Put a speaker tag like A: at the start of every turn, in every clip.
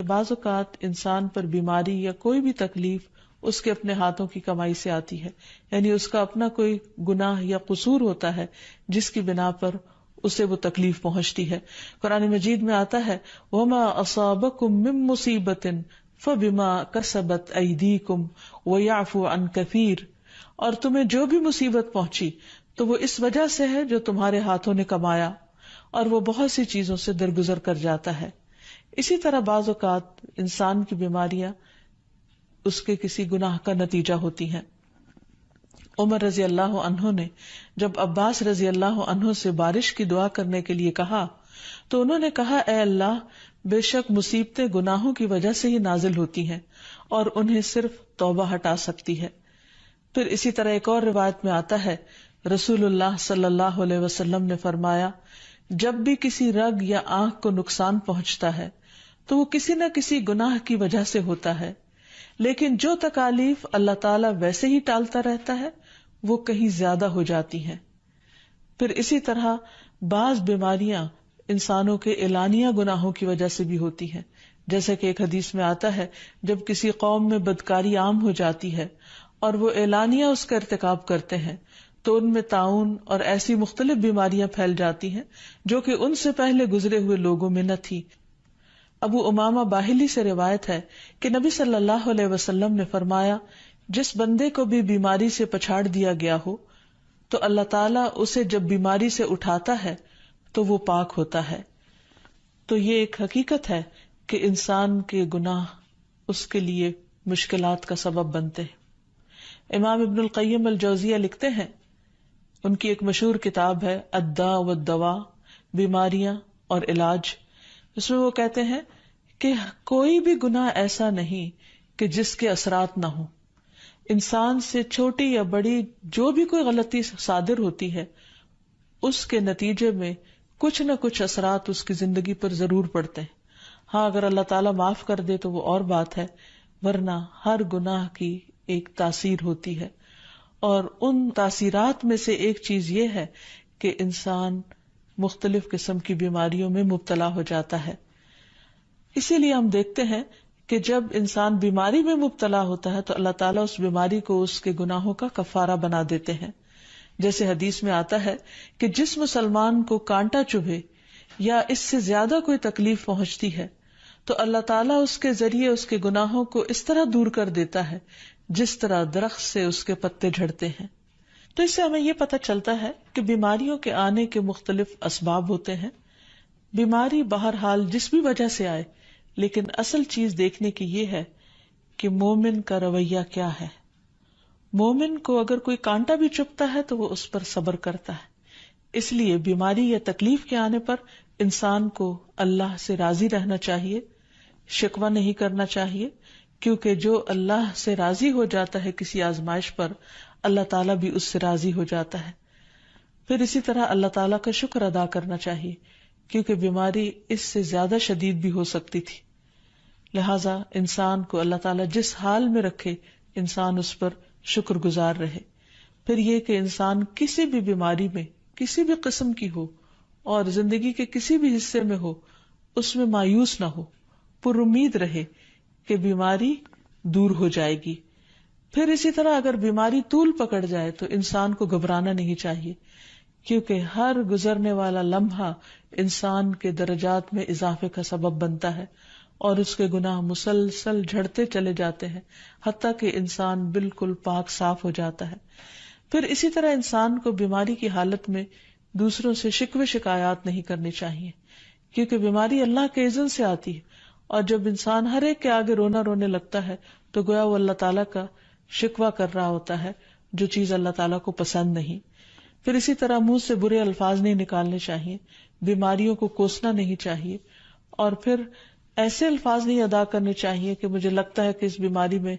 A: بعض اوقات انسان پر بیماری یا کوئی بھی تکلیف اس کے اپنے ہاتھوں کی کمائی سے آتی ہے، یعنی اس کا اپنا کوئی گناہ یا قصور ہوتا ہے جس کی بنا پر اسے وہ تکلیف پہنچتی ہے۔ قرآن مجید میں آتا ہے وَمَا أَصَابَكُم مِّن مُّصِيبَةٍ فَبِمَا كَسَبَتْ أَيْدِيكُمْ وَيَعْفُو عَن كَثِيرٍ، اور تمہیں جو بھی مصیبت پہنچی تو وہ اس وجہ سے ہے جو تمہارے ہاتھوں نے کمایا، اور وہ بہت سی چیزوں سے درگزر کر جاتا ہے۔ اسی طرح بعض اوقات انسان کی بیماریاں اس کے کسی گناہ کا نتیجہ ہوتی ہیں۔ عمر رضی اللہ عنہ نے جب عباس رضی اللہ عنہ سے بارش کی دعا کرنے کے لیے کہا تو انہوں نے کہا اے اللہ، بے شک مصیبتیں گناہوں کی وجہ سے ہی نازل ہوتی ہیں اور انہیں صرف توبہ ہٹا سکتی ہے۔ پھر اسی طرح ایک اور روایت میں آتا ہے رسول اللہ صلی اللہ علیہ وسلم نے فرمایا جب بھی کسی رگ یا آنکھ کو نقصان پہنچتا ہے تو وہ کسی نہ کسی گناہ کی وجہ سے ہوتا ہے، لیکن جو تکالیف اللہ تعالیٰ ویسے ہی ٹالتا رہتا ہے وہ کہیں زیادہ ہو جاتی ہیں۔ پھر اسی طرح بعض بیماریاں انسانوں کے اعلانیہ گناہوں کی وجہ سے بھی ہوتی ہیں، جیسے کہ ایک حدیث میں آتا ہے جب کسی قوم میں بدکاری عام ہو جاتی ہے اور وہ اعلانیہ اس کا ارتکاب کرتے ہیں تو ان میں طاعون اور ایسی مختلف بیماریاں پھیل جاتی ہیں جو کہ ان سے پہلے گزرے ہوئے لوگوں میں نہ تھی۔ ابو امامہ باہلی سے روایت ہے کہ نبی صلی اللہ علیہ وسلم نے فرمایا جس بندے کو بھی بیماری سے پچھاڑ دیا گیا ہو تو اللہ تعالیٰ اسے جب بیماری سے اٹھاتا ہے تو وہ پاک ہوتا ہے۔ تو یہ ایک حقیقت ہے کہ انسان کے گناہ اس کے لیے مشکلات کا سبب بنتے ہیں۔ امام ابن القیم الجوزیہ لکھتے ہیں، ان کی ایک مشہور کتاب ہے الداء والدواء، بیماریاں اور علاج، اس میں وہ کہتے ہیں کہ کوئی بھی گناہ ایسا نہیں کہ جس کے اثرات نہ ہوں۔ انسان سے چھوٹی یا بڑی جو بھی کوئی غلطی صادر ہوتی ہے اس کے نتیجے میں کچھ نہ کچھ اثرات اس کی زندگی پر ضرور پڑتے ہیں۔ ہاں اگر اللہ تعالیٰ معاف کر دے تو وہ اور بات ہے، ورنہ ہر گناہ کی ایک تاثیر ہوتی ہے، اور ان تاثیرات میں سے ایک چیز یہ ہے کہ انسان مختلف قسم کی بیماریوں میں مبتلا ہو جاتا ہے۔ اسی لیے ہم دیکھتے ہیں کہ جب انسان بیماری میں مبتلا ہوتا ہے تو اللہ تعالیٰ اس بیماری کو اس کے گناہوں کا کفارہ بنا دیتے ہیں۔ جیسے حدیث میں آتا ہے کہ جس مسلمان کو کانٹا چبھے یا اس سے زیادہ کوئی تکلیف پہنچتی ہے تو اللہ تعالیٰ اس کے ذریعے اس کے گناہوں کو اس طرح دور کر دیتا ہے جس طرح درخت سے اس کے پتے جھڑتے ہیں۔ تو اس سے ہمیں یہ پتہ چلتا ہے کہ بیماریوں کے آنے کے مختلف اسباب ہوتے ہیں۔ بیماری بہرحال جس بھی وجہ سے آئے، لیکن اصل چیز دیکھنے کی یہ ہے کہ مومن کا رویہ کیا ہے۔ مومن کو اگر کوئی کانٹا بھی چبھتا ہے تو وہ اس پر صبر کرتا ہے۔ اس لیے بیماری یا تکلیف کے آنے پر انسان کو اللہ سے راضی رہنا چاہیے، شکوہ نہیں کرنا چاہیے، کیونکہ جو اللہ سے راضی ہو جاتا ہے کسی آزمائش پر، اللہ تعالیٰ بھی اس سے راضی ہو جاتا ہے۔ پھر اسی طرح اللہ تعالیٰ کا شکر ادا کرنا چاہیے، کیونکہ بیماری اس سے زیادہ شدید بھی ہو سکتی تھی۔ لہذا انسان کو اللہ تعالیٰ جس حال میں رکھے انسان اس پر شکر گزار رہے۔ پھر یہ کہ انسان کسی بھی بیماری میں کسی بھی قسم کی ہو اور زندگی کے کسی بھی حصے میں ہو اس میں مایوس نہ ہو، پر امید رہے کہ بیماری دور ہو جائے گی۔ پھر اسی طرح اگر بیماری طول پکڑ جائے تو انسان کو گھبرانا نہیں چاہیے، کیونکہ ہر گزرنے والا لمحہ انسان کے درجات میں اضافے کا سبب بنتا ہے اور اس کے گناہ مسلسل جھڑتے چلے جاتے ہیں حتیٰ کہ انسان بالکل پاک صاف ہو جاتا ہے۔ پھر اسی طرح انسان کو بیماری کی حالت میں دوسروں سے شکوے شکایات نہیں کرنی چاہیے، کیونکہ بیماری اللہ کے اذن سے آتی ہے، اور جب انسان ہر ایک کے آگے رونے لگتا ہے تو گویا وہ اللہ تعالیٰ کا شکوہ کر رہا ہوتا ہے، جو چیز اللہ تعالیٰ کو پسند نہیں۔ پھر اسی طرح منہ سے برے الفاظ نہیں نکالنے چاہیے، بیماریوں کو کوسنا نہیں چاہیے، اور پھر ایسے الفاظ نہیں ادا کرنے چاہیے کہ مجھے لگتا ہے کہ اس بیماری میں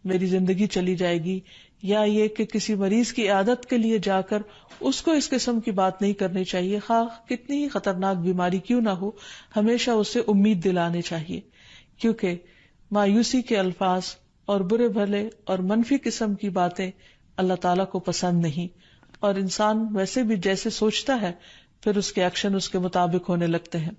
A: میری زندگی چلی جائے گی، یا یہ کہ کسی مریض کی عیادت کے لیے جا کر اس کو اس قسم کی بات نہیں کرنی چاہیے، خواہ کتنی ہی خطرناک بیماری کیوں نہ ہو، ہمیشہ اسے امید دلانے چاہیے، کیونکہ مایوسی کے الفاظ اور برے بھلے اور منفی قسم کی باتیں اللہ تعالیٰ کو پسند نہیں، اور انسان ویسے بھی جیسے سوچتا ہے پھر اس کے ایکشن اس کے مطابق ہونے لگتے ہیں۔